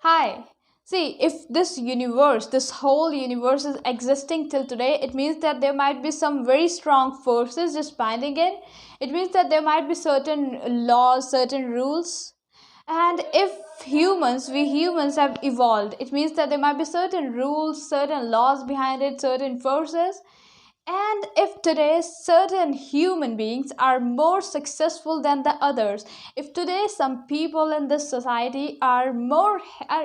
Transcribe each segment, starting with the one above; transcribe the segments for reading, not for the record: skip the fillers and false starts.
Hi. See, if this whole universe is existing till today, it means that there might be some very strong forces just binding it. It means that there might be certain laws, certain rules. And if we humans have evolved, it means that there might be certain rules, certain laws behind it, certain forces. And if today certain human beings are more successful than the others, if today some people in this society are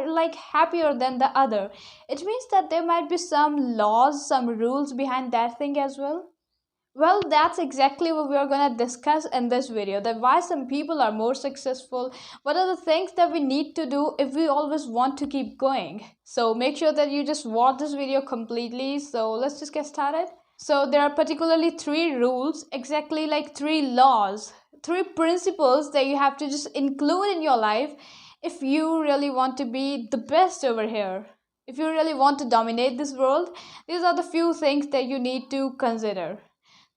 like happier than the other, it means that there might be some laws, some rules behind that thing as well. Well, that's exactly what we are going to discuss in this video, that why some people are more successful, what are the things that we need to do if we always want to keep going. So make sure that you just watch this video completely. So let's just get started. So there are particularly three rules, exactly like three laws, three principles that you have to just include in your life if you really want to be the best over here. If you really want to dominate this world, these are the few things that you need to consider.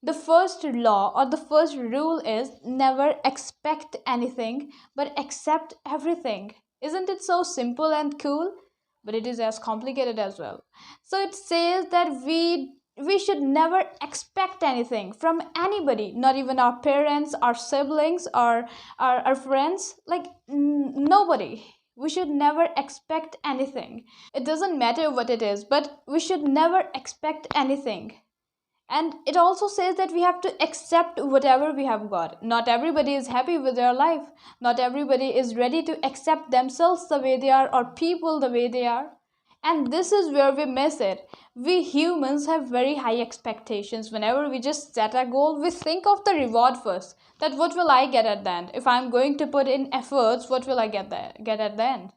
The first law or the first rule is never expect anything but accept everything. Isn't it so simple and cool? But it is as complicated as well. So it says that we should never expect anything from anybody, not even our parents, our siblings, or our friends, like nobody. We should never expect anything. It doesn't matter what it is, but we should never expect anything. And it also says that we have to accept whatever we have got. Not everybody is happy with their life. Not everybody is ready to accept themselves the way they are or people the way they are. And this is where we miss it. We humans have very high expectations. Whenever we just set a goal, we think of the reward first. That what will I get at the end? If I'm going to put in efforts, what will I get at the end?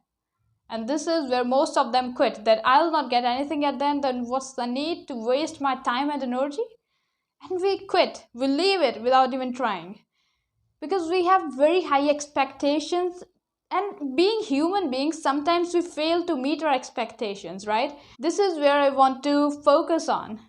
And this is where most of them quit, that I'll not get anything at the end, then what's the need to waste my time and energy? And we quit, we leave it without even trying, because we have very high expectations. And being human beings, sometimes we fail to meet our expectations, right? This is where I want to focus on.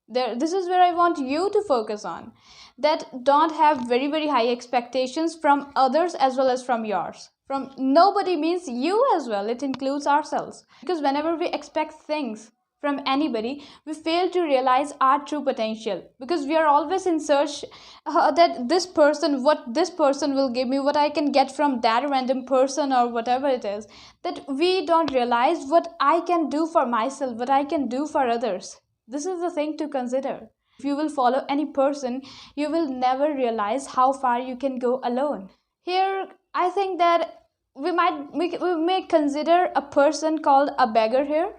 This is where I want you to focus on, that don't have very high expectations from others as well as from yours. From nobody means you as well, it includes ourselves, because whenever we expect things from anybody, we fail to realize our true potential, because we are always in search that this person will give me, what I can get from that random person or whatever it is, that we don't realize what I can do for myself, what I can do for others. This is the thing to consider. If you will follow any person, you will never realize how far you can go alone. Here, I think that we may consider a person called a beggar here,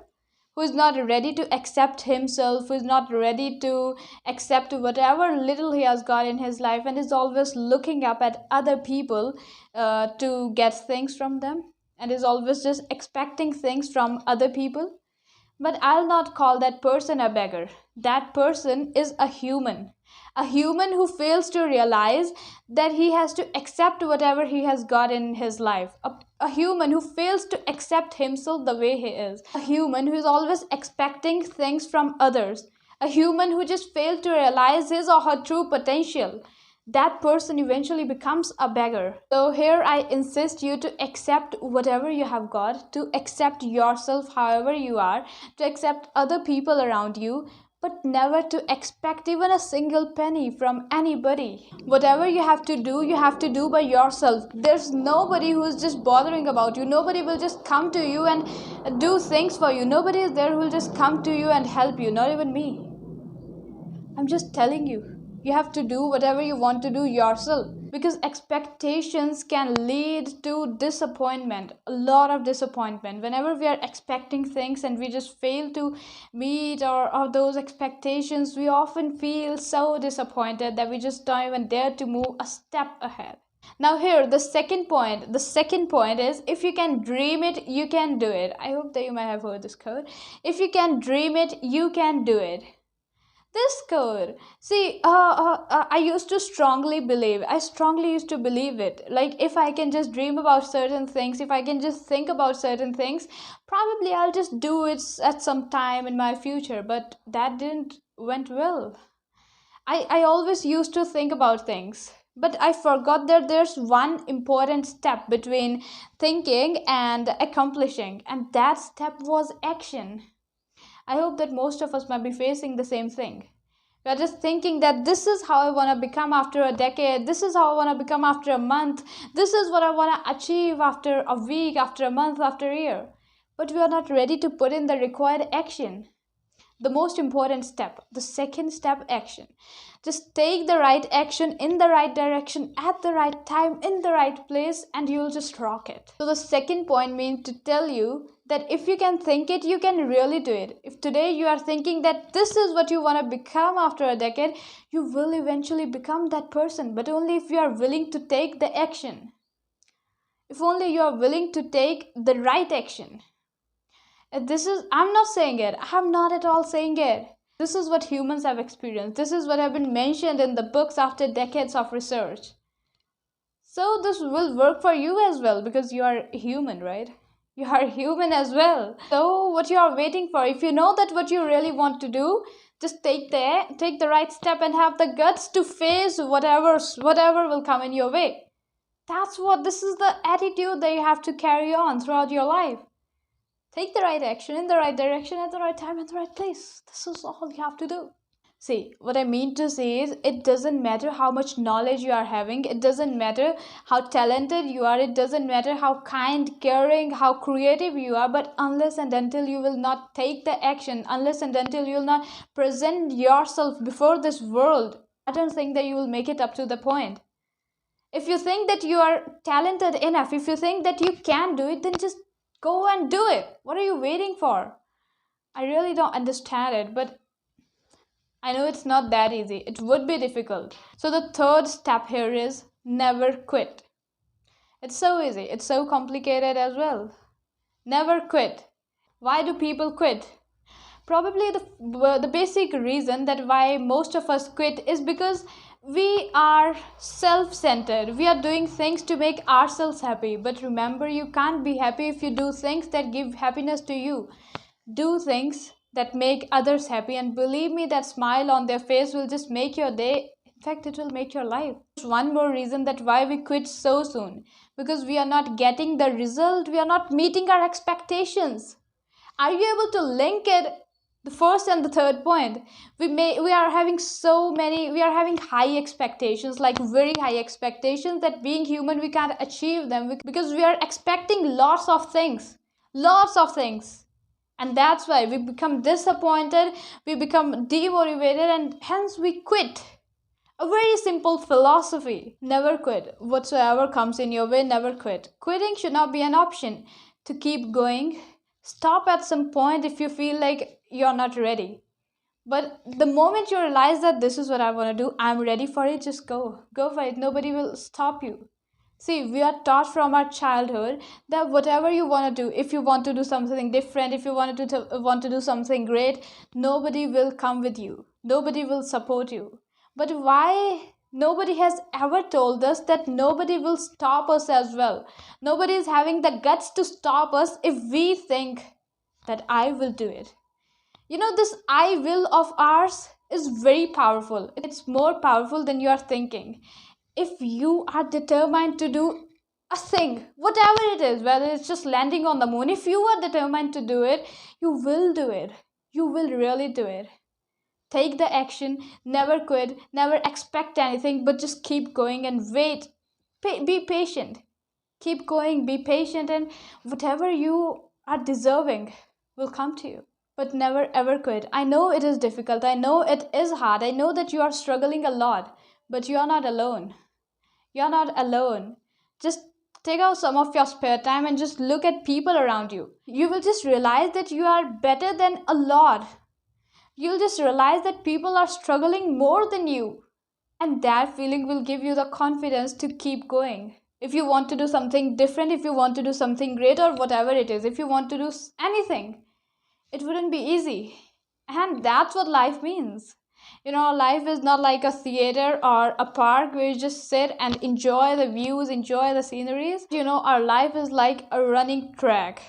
who is not ready to accept himself, who is not ready to accept whatever little he has got in his life, and is always looking up at other people to get things from them, and is always just expecting things from other people. But I'll not call that person a beggar. That person is a human. A human who fails to realize that he has to accept whatever he has got in his life. A human who fails to accept himself the way he is. A human who is always expecting things from others. A human who just failed to realize his or her true potential. That person eventually becomes a beggar. So here I insist you to accept whatever you have got, to accept yourself however you are, to accept other people around you, but never to expect even a single penny from anybody. Whatever you have to do by yourself. There's nobody who is just bothering about you. Nobody will just come to you and do things for you. Nobody is there who will just come to you and help you, not even me. I'm just telling you. You have to do whatever you want to do yourself, because expectations can lead to disappointment, a lot of disappointment. Whenever we are expecting things and we just fail to meet or those expectations, we often feel so disappointed that we just don't even dare to move a step ahead. Now here, the second point is, if you can dream it, you can do it. I hope that you might have heard this quote. If you can dream it, you can do it. This code, see, I strongly used to believe it, like if I can just dream about certain things, if I can just think about certain things, probably I'll just do it at some time in my future. But that didn't went well. I always used to think about things, But I forgot that there's one important step between thinking and accomplishing, and that step was action. I hope that most of us might be facing the same thing. We are just thinking that this is how I want to become after a decade, this is how I want to become after a month, this is what I want to achieve after a week, after a month, after a year. But we are not ready to put in the required action. The most important step, the second step, action. Just take the right action in the right direction at the right time in the right place, and you'll just rock it. So the second point means to tell you that if you can think it, you can really do it. If today you are thinking that this is what you want to become after a decade, you will eventually become that person, but only if you are willing to take the action. If only you are willing to take the right action. This is, I'm not saying it, I'm not at all saying it. This is what humans have experienced. This is what have been mentioned in the books after decades of research. So this will work for you as well, because you are human, right? You are human as well. So what you are waiting for? If you know that what you really want to do, just take the right step and have the guts to face whatever will come in your way. This is the attitude that you have to carry on throughout your life. Take the right action in the right direction at the right time at the right place. This is all you have to do. See, what I mean to say is, it doesn't matter how much knowledge you are having, it doesn't matter how talented you are, it doesn't matter how kind, caring, how creative you are, but unless and until you will not take the action, unless and until you will not present yourself before this world, I don't think that you will make it up to the point. If you think that you are talented enough, if you think that you can do it, then just go and do it. What are you waiting for? I really don't understand it, but I know it's not that easy. It would be difficult. So the third step here is never quit. It's so easy. It's so complicated as well. Never quit. Why do people quit? Probably the basic reason that why most of us quit is because we are self-centered. We are doing things to make ourselves happy. But remember, you can't be happy if you do things that give happiness to you. Do things that make others happy, and believe me, that smile on their face will just make your day. In fact, it will make your life. One more reason that why we quit so soon, because we are not getting the result. We are not meeting our expectations. Are you able to link it? The first and the third point, we are having high expectations, like very high expectations, that being human we can't achieve them because we are expecting lots of things, and that's why we become disappointed, we become demotivated, and hence we quit. A very simple philosophy: never quit. Whatsoever comes in your way, never quit. Quitting should not be an option. To keep going, stop at some point if you feel like you're not ready. But the moment you realize that this is what I want to do, I'm ready for it, just go for it. Nobody will stop you. See, we are taught from our childhood that whatever you want to do, if you want to do something different, if you want to do something great, nobody will come with you, nobody will support you. But why nobody has ever told us that nobody will stop us as well? Nobody is having the guts to stop us if we think that I will do it. This I will of ours is very powerful. It's more powerful than you are thinking. If you are determined to do a thing, whatever it is, whether it's just landing on the moon, if you are determined to do it, you will do it. You will really do it. Take the action, never quit, never expect anything, but just keep going and wait. Be patient. Keep going, be patient, and whatever you are deserving will come to you. But never ever quit. I know it is difficult. I know it is hard. I know that you are struggling a lot, but you are not alone. You're not alone. Just take out some of your spare time and just look at people around you. You will just realize that you are better than a lot. You'll just realize that people are struggling more than you. And that feeling will give you the confidence to keep going. If you want to do something different, if you want to do something great, or whatever it is, if you want to do anything, it wouldn't be easy. And that's what life means. Life is not like a theater or a park where you just sit and enjoy the views, enjoy the sceneries. Our life is like a running track.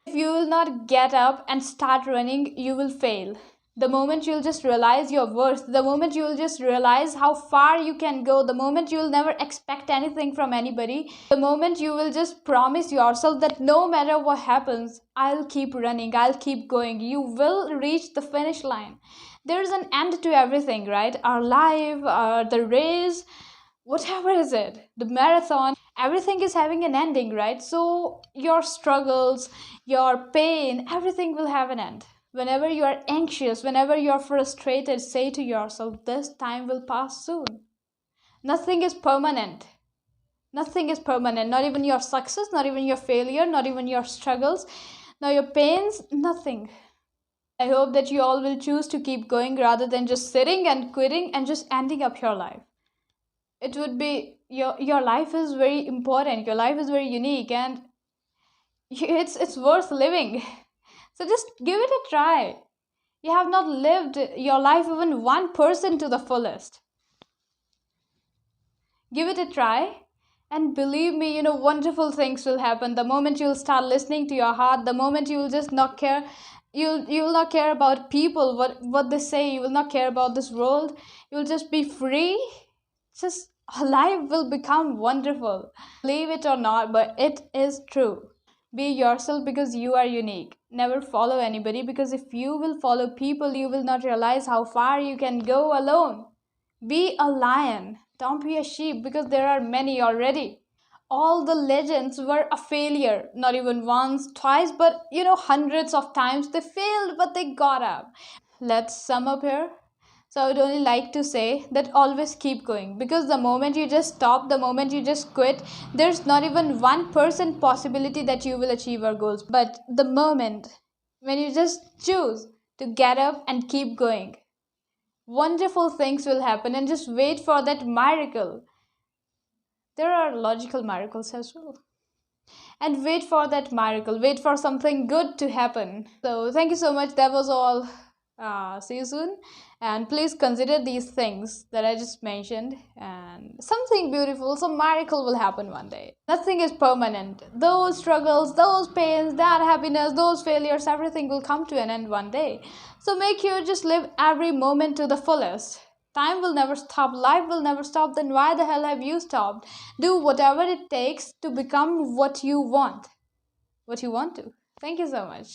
If you will not get up and start running, you will fail. The moment you'll just realize your worth, the moment you'll just realize how far you can go, the moment you'll never expect anything from anybody, the moment you will just promise yourself that no matter what happens, I'll keep running, I'll keep going, you will reach the finish line. There's an end to everything, right? Our life, the race, whatever is it, the marathon, everything is having an ending, right? So your struggles, your pain, everything will have an end. Whenever you are anxious, whenever you are frustrated, say to yourself, this time will pass soon. Nothing is permanent. Nothing is permanent. Not even your success, not even your failure, not even your struggles, not your pains, nothing. I hope that you all will choose to keep going rather than just sitting and quitting and just ending up your life. It would be your life is very important. Your life is very unique, and it's worth living. So just give it a try. You have not lived your life even 1% to the fullest. Give it a try, and believe me, wonderful things will happen the moment you'll start listening to your heart, the moment you'll just not care. You'll not care about people, what they say. You will not care about this world. You'll just be free. Just life will become wonderful. Believe it or not, but it is true. Be yourself because you are unique. Never follow anybody, because if you will follow people, you will not realize how far you can go alone. Be a lion. Don't be a sheep, because there are many already. All the legends were a failure. Not even once, twice, but hundreds of times they failed, but they got up. Let's sum up here. So I would only like to say that always keep going, because the moment you just stop, the moment you just quit, there's not even 1% possibility that you will achieve your goals. But the moment when you just choose to get up and keep going, wonderful things will happen, and just wait for that miracle. There are logical miracles as well. And wait for that miracle, wait for something good to happen. So thank you so much, that was all. See you soon, and please consider these things that I just mentioned, and something beautiful, some miracle will happen one day. Nothing is permanent. Those struggles, those pains, that happiness, those failures, everything will come to an end one day. So make sure just live every moment to the fullest. Time will never stop, life will never stop, then why the hell have you stopped? Do whatever it takes to become what you want to. Thank you so much.